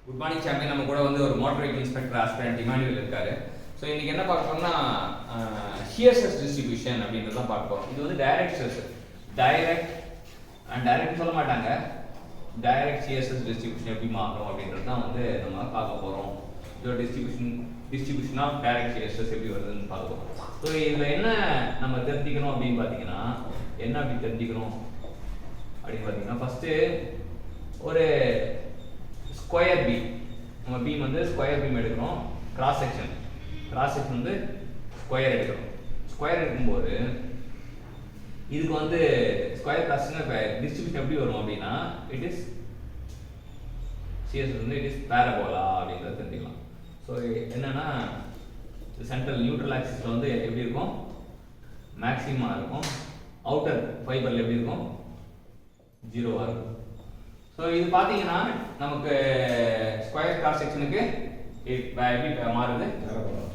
Good morning champion. நம்ம கூட வந்து ஒரு motor vehicle inspector aspirant Emmanuel இருக்காரு. ஸோ இன்னைக்கு என்ன பார்க்க போறோம்னா ஷியர் ஸ்ட்ரெஸ் டிஸ்ட்ரிபியூஷன் அப்படின்றது தான் பார்க்க போறோம். இது வந்து டைரக்ட் ஸ்ட்ரெஸ், டைரக்ட் சொல்ல மாட்டாங்க, டைரக்ட் ஷியர் ஸ்ட்ரெஸ் டிஸ்ட்ரிபியூஷன் எப்படி மாறும் அப்படின்றது தான் வந்து நம்ம பார்க்க போறோம். இதோட distribution of direct shear stress எப்படி வருதுன்னு பார்ப்போம். ஸோ இதில் என்ன நம்ம தெரிஞ்சுக்கணும் அப்படின்னு பார்த்தீங்கன்னா, என்ன அப்படி தெரிஞ்சுக்கணும் அப்படின்னு பார்த்தீங்கன்னா, ஃபர்ஸ்ட் ஒரு ஸ்கொயர் பீம், நம்ம பீம் வந்து ஸ்கொயர் பீம் எடுக்கணும். கிராஸ் செக்ஷன் வந்து ஸ்கொயர் எடுக்கணும். ஸ்கொயர் எடுக்கும்போது இதுக்கு வந்து ஸ்கொயர் கிராஸ் டிஸ்ட்ரிபியூஷன் எப்படி வரும் அப்படின்னா, இட் இஸ் சிஎஸ் வந்து இட் இஸ் பேரபோலா அப்படின்றத தெரிஞ்சுக்கலாம். ஸோ என்னன்னா, சென்ட்ரல் நியூட்ரல் ஆக்சிஸ்ல வந்து எப்படி இருக்கும், மேக்ஸிமம் இருக்கும். அவுட்டர் ஃபைபர்ல எப்படி இருக்கும், ஜீரோவா இருக்கும். ஸோ இது பார்த்தீங்கன்னா நமக்கு ஸ்கொயர் கிராஸ் செக்ஷனுக்கு எப்படி மாறுது,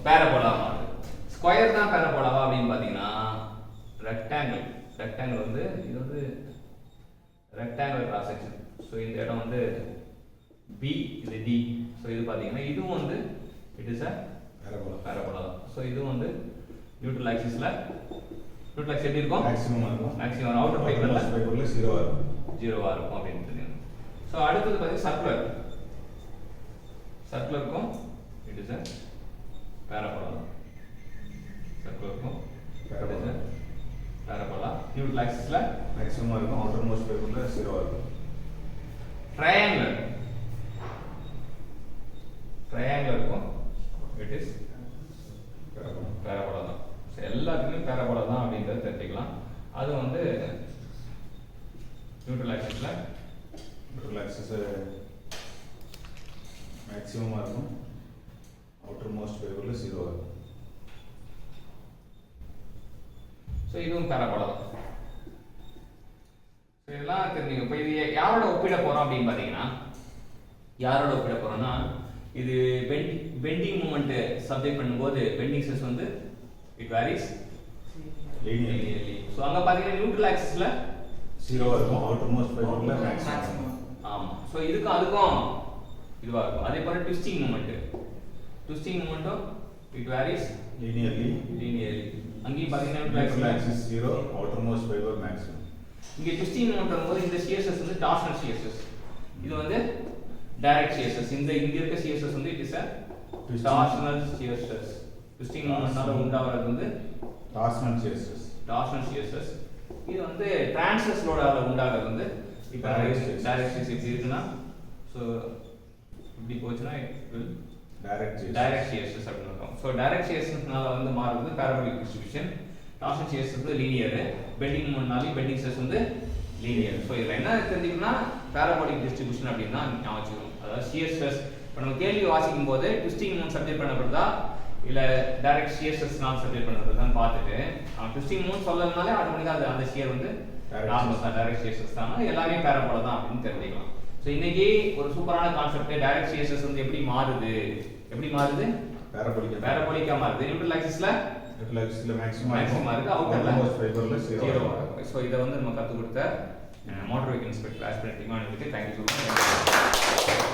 பேரபோலா மாறுது. ஸ்கொயர் தான் பேரபோலாவா அப்படின்னு பார்த்தீங்கன்னா, ரெக்டாங்கிள் வந்து இது வந்து ரெக்டாங்கிள் கிராஸ் செக்ஷன். ஸோ இந்த இடம் வந்து பி, இது டி. ஸோ இது பார்த்தீங்கன்னா இதுவும் வந்து இட் இஸ் அ பேரபோலா தான். ஸோ இதுவும் வந்து நியூட்ரல் ஆக்சிஸ்ல நியூட்ரல் ஆக்சிஸ் எப்படி இருக்கும், மேக்ஸிமம் அவுட்டர் ஃபைபர்ல ஜீரோவா இருக்கும் அப்படின்னு தெரியும். ஸோ அடுத்தது பார்த்தீங்கன்னா சர்க்குலருக்கும் இட் இஸ் அ பேரபோலா. சர்க்குலருக்கும் it is a parabola. Neutral ஆக்சிஸ்ல மேக்ஸிமம் இருக்கும், அவுட்டர் மோஸ்ட் ஃபைபர்ல ஜீரோவா இருக்கும். ட்ரையாங்குலருக்கும் இட் இஸ் பேரபோலா தான். ஸோ எல்லாத்துக்குமே பேரபோலா தான் அப்படின்றத தெரிஞ்சுக்கலாம். அது வந்து நியூட்ரல் ஆக்சிஸ்ல மேக்ஸிமமா இருக்கும், அவுட்டர் மோஸ்ட் ஃபைபர்ல ஜீரோவா இருக்கும். ஸோ இதுவும் பேரபோலா தான். ஸோ இதெல்லாம் தெரிஞ்சுங்க. இப்போ இது யாரோட ஒப்பிட போறோம் அப்படின்னு பார்த்தீங்கன்னா, யாரோட ஒப்பிட போறோம்னா, இது பெண்டிங் மூமெண்ட் சப்ஜெக்ட் பண்ணும்போது பெண்டிங் ஸ்ட்ரெஸ் வந்து இட் வேரிஸ் லீனியர்லி. ஸோ அங்க பார்த்தீங்கன்னா நியூட்ரல் ஆக்சிஸ்ல ஜீரோவா இருக்கும், அவுட்டர் மோஸ்ட் ஃபைபர்ல மேக்ஸிமம். ஆமா. ஸோ இதுக்கும் அதுக்கும் இதுவா இருக்கும். அதே போல ட்விஸ்டிங் மூமெண்ட்டும் இட் வேரிஸ் லீனியர்லி. அங்கேயும் பார்த்தீங்கன்னா neutral axis zero, outer most fibre maximum. இங்க ட்விஸ்டிங் மூமெண்ட் வரும்போது இந்த ஷியர் ஸ்ட்ரெஸ் வந்து டார்ஷனல் ஷியர் ஸ்ட்ரெஸ், இது வந்து டைரக்ட் ஷியர் ஸ்ட்ரெஸ். இங்க இருக்க ஷியர் ஸ்ட்ரெஸ் வந்து it is a torsional shear stress. Twisting மூமெண்ட்னால உண்டாகிறது வந்து டார்ஷனல் ஷியர் ஸ்ட்ரெஸ். இது வந்து டிரான்ஸ்வர்ஸ் லோடால உண்டாகிறது வந்து இப்போ டைரக்ட் ஷியர் இப்படி இருக்குன்னா, ஸோ இப்படி போச்சுன்னா it will direct shear stress அப்படின்னு இருக்கும். ஸோ டைரக்ட் ஷியர் ஸ்ட்ரெஸ்னால வந்து மாறுறது parabolic distribution. Torsional shear stress வந்து லீனியர், பெண்டிங் மூமெண்ட்னாலே பெண்டிங் ஸ்ட்ரெஸ் வந்து லீனியர். ஸோ இதில் என்ன தெரிஞ்சுக்கணும்னா, பேரபோலிக் டிஸ்ட்ரிபியூஷன் அப்படின்னா ஞாபகம் வச்சுக்கணும். அதாவது ஷியர் ஸ்ட்ரெஸ் இப்போ நம்ம கேள்வி வாசிக்கும் போது ட்விஸ்டிங் மூமெண்ட் சப்ஜெக்ட் பண்ணப்படுறதா இல்லை டைரக்ட் ஷியர் ஸ்ட்ரெஸ்னால சப்ஜெக்ட் பண்ணப்படுறதான்னு பார்த்துட்டு, ட்விஸ்டிங் மூமெண்ட் சொல்லறதுனால ஆட்டோமேட்டிக்காக அது அந்த ஷியர் வந்து டைரக்ட் ஷியர் ஸ்ட்ரெஸ் தான், எல்லாமே பேரபோலா தான் அப்படின்னு தெரிஞ்சுக்கலாம். ஸோ இன்னைக்கு ஒரு சூப்பரான கான்செப்ட், டைரக்ட் ஷியர் ஸ்ட்ரெஸ் வந்து எப்படி மாறுது பேரபோலிக்கா மாறுது. நியூட்ரல் ஆக்சிஸ்ல மேக்ஸிமம் இருக்கு, அவுட்டர்ல ஃபைபர்ல ஜீரோவா இருக்கு. ஸோ இதை வந்து நம்ம கற்றுக் கொடுத்த மோட்டார் வெஹிக்கிள் இன்ஸ்பெக்டர் ஆஸ்பிரண்ட் இமானுவேலுக்கு தேங்க்யூ ஸோ மச்.